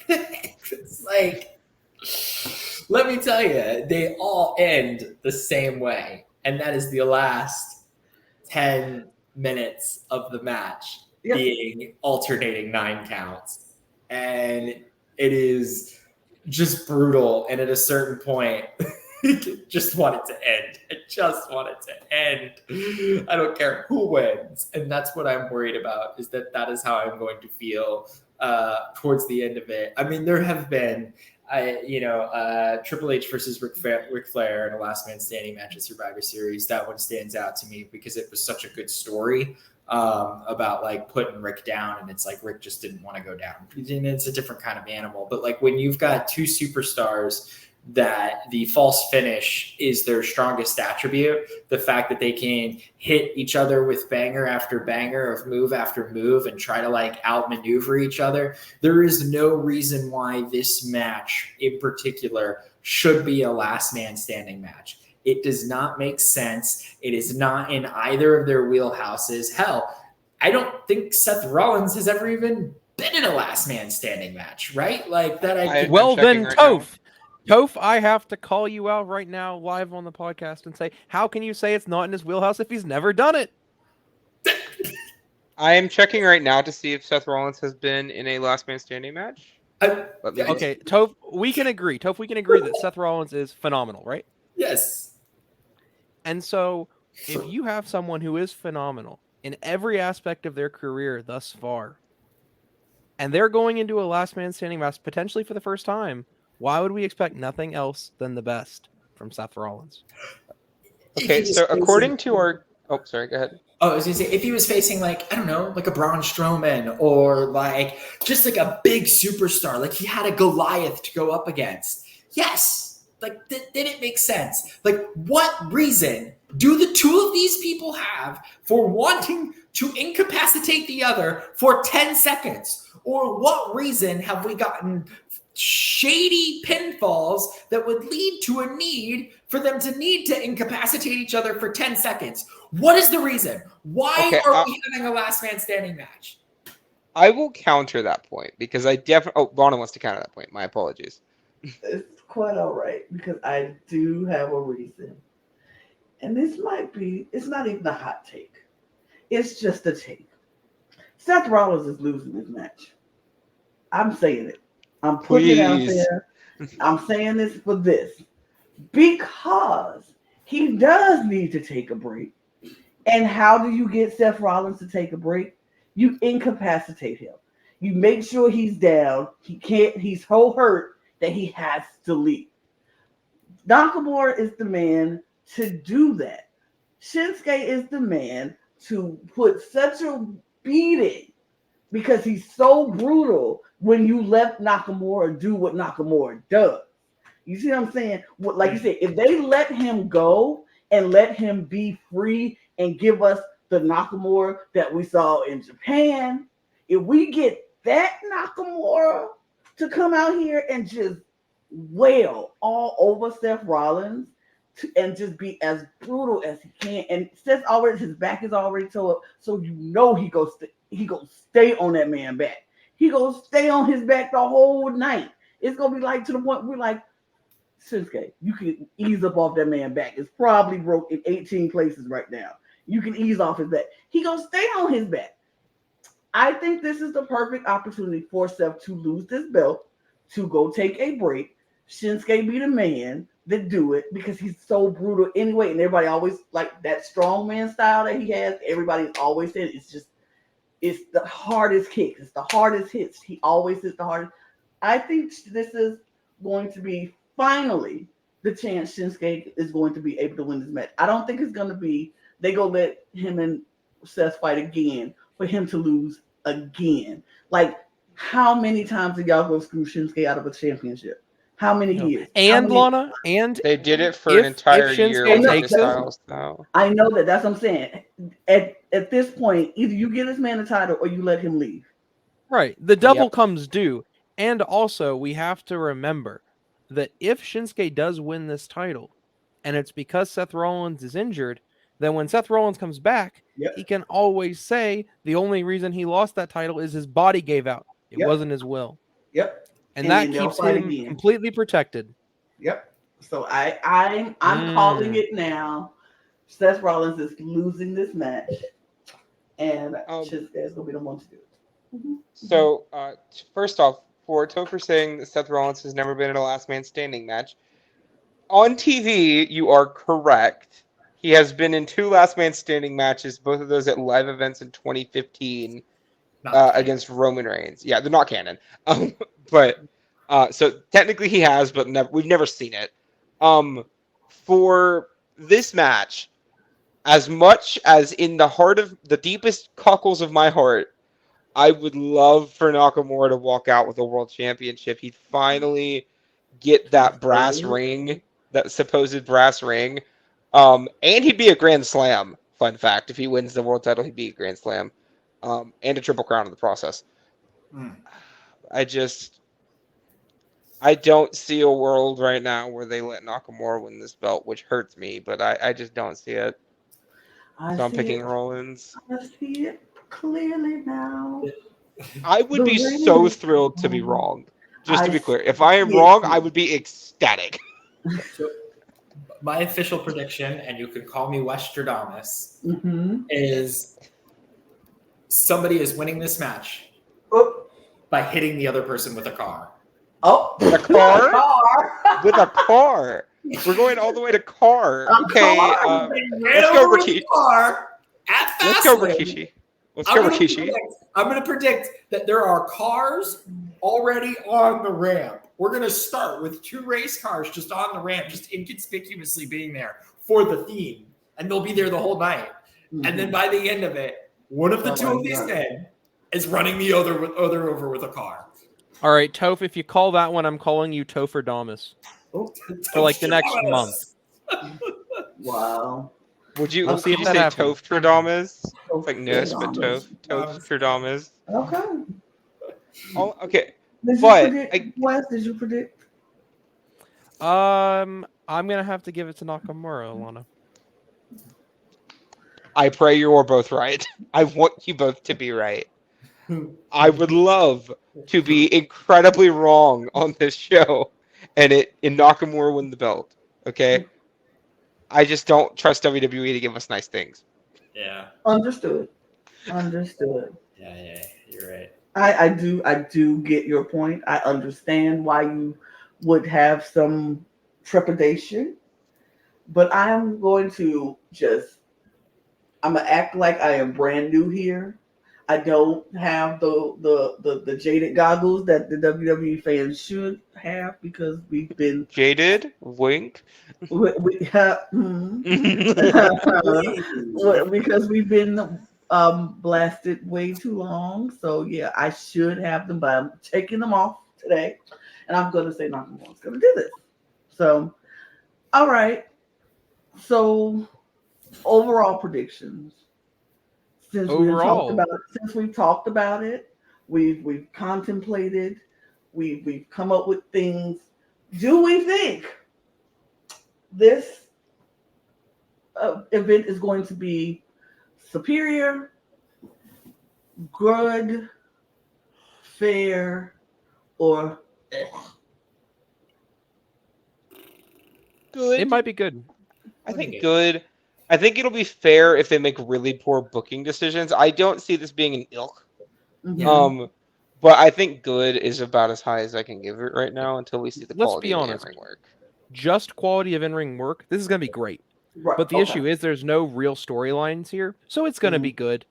It's like, let me tell you, they all end the same way. And that is the last 10 minutes of the match being alternating 9 counts. And it is just brutal. And at a certain point, just want it to end. I just want it to end. I don't care who wins. And that's what I'm worried about, is that is how I'm going to feel towards the end of it. I mean, there have been, Triple H versus Ric Flair in a last man standing match at Survivor Series. That one stands out to me because it was such a good story about like putting Rick down, and it's like Rick just didn't want to go down. And it's a different kind of animal. But like when you've got two superstars that the false finish is their strongest attribute, the fact that they can hit each other with banger after banger of move after move and try to like outmaneuver each other, there is no reason why this match in particular should be a last man standing match. It does not make sense. It is not in either of their wheelhouses. Hell, I don't think Seth Rollins has ever even been in a last man standing match, right? Like that. Well then, Toph. Toph, I have to call you out right now live on the podcast and say, how can you say it's not in his wheelhouse if he's never done it? I am checking right now to see if Seth Rollins has been in a last man standing match. Okay, Toph, we can agree. Toph, we can agree that Seth Rollins is phenomenal, right? Yes. And so if you have someone who is phenomenal in every aspect of their career thus far, and they're going into a last man standing match potentially for the first time, why would we expect nothing else than the best from Seth Rollins? Okay, so according to our... Oh, sorry, go ahead. Oh, I was going to say, if he was facing like, I don't know, like a Braun Strowman or like just like a big superstar, like he had a Goliath to go up against. Yes. Like, then it makes sense. Like, what reason do the two of these people have for wanting to incapacitate the other for 10 seconds? Or what reason have we gotten shady pinfalls that would lead to a need for them to need to incapacitate each other for 10 seconds? What is the reason? Why are we having a last man standing match? I will counter that point because I definitely... Oh, Lana wants to counter that point. My apologies. It's quite all right because I do have a reason. And this might be, it's not even a hot take. It's just a take. Seth Rollins is losing this match. I'm saying it. I'm putting it out there. I'm saying this for this. Because he does need to take a break. And how do you get Seth Rollins to take a break? You incapacitate him. You make sure he's down. He can't. He's so hurt that he has to leave. Nakamura is the man to do that. Shinsuke is the man to put such a beating because he's so brutal when you let Nakamura do what Nakamura does. You see what I'm saying? Like you said, if they let him go and let him be free and give us the Nakamura that we saw in Japan, if we get that Nakamura to come out here and just wail all over Seth Rollins and just be as brutal as he can, and Seth already his back is already tore up, so you know he goes stay on that man back. He goes stay on his back the whole night. It's gonna be like to the point we're like, Shinsuke, you can ease up off that man back. It's probably broke in 18 places right now. You can ease off his back. He gonna stay on his back. I think this is the perfect opportunity for Seth to lose this belt, to go take a break. Shinsuke be the man that do it because he's so brutal anyway, and everybody always like that strong man style that he has. Everybody's always said it's the hardest kicks, it's the hardest hits. He always hits the hardest. I think this is going to be finally the chance Shinsuke is going to be able to win this match. I don't think it's going to be they go let him and Seth fight again for him to lose again. Like, how many times did y'all go screw Shinsuke out of a championship? How many years? And Lana, and They did it for an entire year Shinsuke with takes AJ it- Styles, though. I know that. That's what I'm saying. At this point, either you give this man a title or you let him leave. right, the double Yep. comes due. And also, we have to remember that if Shinsuke does win this title, and it's because Seth Rollins is injured, then when Seth Rollins comes back, Yep. he can always say the only reason he lost that title is his body gave out. It Yep. wasn't his will. Yep. And And that then they'll keeps fight him again. completely protected. Yep. So I'm calling it now. Seth Rollins is losing this match, and Shinsuke is gonna be the one to do it. Mm-hmm. So, first off, for Topher saying that Seth Rollins has never been in a last man standing match, on TV, you are correct. He has been in 2 last man standing matches, both of those at live events in 2015 against Roman Reigns. Yeah, they're not canon. But so technically he has, but we've never seen it. For this match, as much as in the heart of the deepest cockles of my heart, I would love for Nakamura to walk out with a world championship. He'd finally get that brass ring, that supposed brass ring. And he'd be a Grand Slam, fun fact. If he wins the world title, he'd be a Grand Slam. And a Triple Crown in the process. I don't see a world right now where they let Nakamura win this belt, which hurts me, but I just don't see it. So I'm picking Rollins. I see it clearly now. I would be so thrilled to be wrong. Just to be clear, if I am see it wrong, too. I would be ecstatic. So, my official prediction, and you can call me Westradamus, Mm-hmm. is somebody is winning this match Oh, by hitting the other person with a car. oh, With a car? car. With a car. We're going all the way to car. A Okay. car. Let's go, Rikishi. Car at Let's go, Fastlane. Rikishi. Let's go, Rikishi. I'm going to predict that there are cars already on the ramp. We're going to start with 2 race cars just on the ramp, just inconspicuously being there for the theme. And they'll be there the whole night. Mm-hmm. And then by the end of it, one of the two of these men is running the other over with a car. All right, Toph, if you call that one, I'm calling you Topher Damas Oh, for like the next month. wow. Would you, We'll see if you that say happens. Toph-Tradamas? Like Nurse, but Toph-Tradamas. Okay. Oh, okay. Did you But predict? Wes, did you predict? I'm gonna have to give it to Nakamura, Alana. I pray you are both right. I want you both to be right. I would love to be incredibly wrong on this show and Nakamura win the belt. Okay? I just don't trust WWE to give us nice things. Yeah. Understood. Yeah, you're right. I do get your point. I understand why you would have some trepidation, but I'm going to act like I am brand new here. I don't have the jaded goggles that the WWE fans should have because we've been Jaded, wink. because we've been blasted way too long. So yeah, I should have them, but I'm taking them off today, and I'm gonna say Nakamura's gonna do this. So, all right. So overall predictions. Overall, Since we've talked about it, we've contemplated, we've come up with things. Do we think this event is going to be superior, good, fair, or Good. it might be good. I think good. I think it'll be fair if they make really poor booking decisions. I don't see this being an ilk. Mhm. But I think good is about as high as I can give it right now until we see the Let's quality be of the honest. in-ring work. Just quality of in-ring work. This is gonna be great. Right. But the okay. issue is there's no real storylines here, so it's gonna Mhm. be good.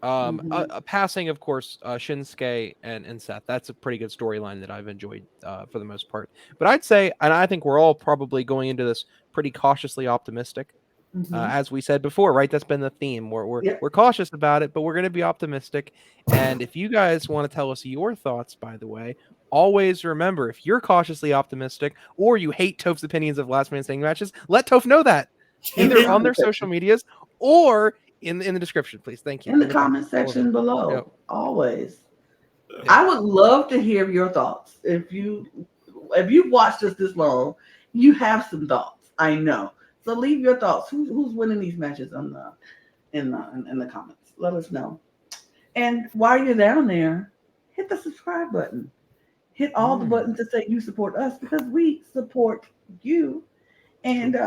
Mhm. A passing, of course, Shinsuke and Seth. That's a pretty good storyline that I've enjoyed for the most part. But I'd say, and I think we're all probably going into this pretty cautiously optimistic. Mhm. As we said before, right? That's been the theme. We're Yep. we're cautious about it, but we're going to be optimistic. And if you guys want to tell us your thoughts, by the way, always remember if you're cautiously optimistic or you hate Toph's opinions of last man standing matches, let Toph know that either on their social medias or in the description, please. Thank you. In the comment comments, all of section it. below, Yep. always. I would love to hear your thoughts. If you've watched us this long, you have some thoughts. I know. So leave your thoughts. Who's winning these matches in the comments? Let us know. And while you're down there, hit the subscribe button. Hit all the buttons to say you support us because we support you. And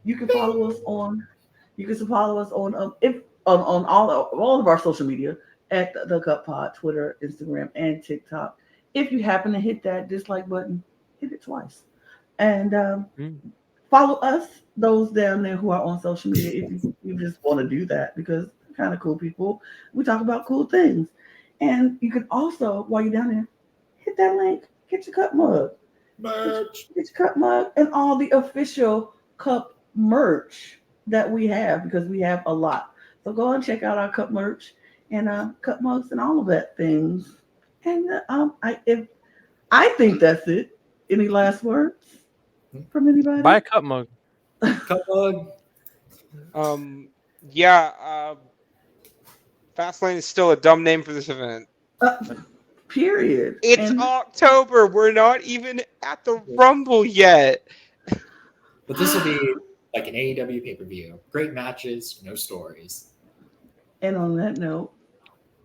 you can follow us on. You can follow us on if on all of our social media at the Cup Pod, Twitter, Instagram, and TikTok. If you happen to hit that dislike button, hit it twice. And follow us, those down there who are on social media, if you just want to do that because we're kind of cool people. We talk about cool things. And you can also, while you're down there, hit that link, get your cup mug. Merch. Get your cup mug and all the official cup merch that we have because we have a lot. So go and check out our cup merch and cup mugs and all of that things. And I think that's it. Any last words from anybody? Buy a cup mug. Cup mug. Yeah, Fastlane is still a dumb name for this event. Period. It's And October. We're not even at the Rumble yet. But this will be like an AEW pay-per-view. Great matches, no stories. And on that note,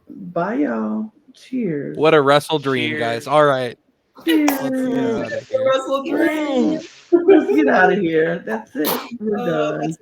bye y'all. Cheers. What a wrestle dream, Cheers. guys. All right. Cheers. Let's get out of here. Wrestle dream. Let's get out of here. That's it. We're done. That's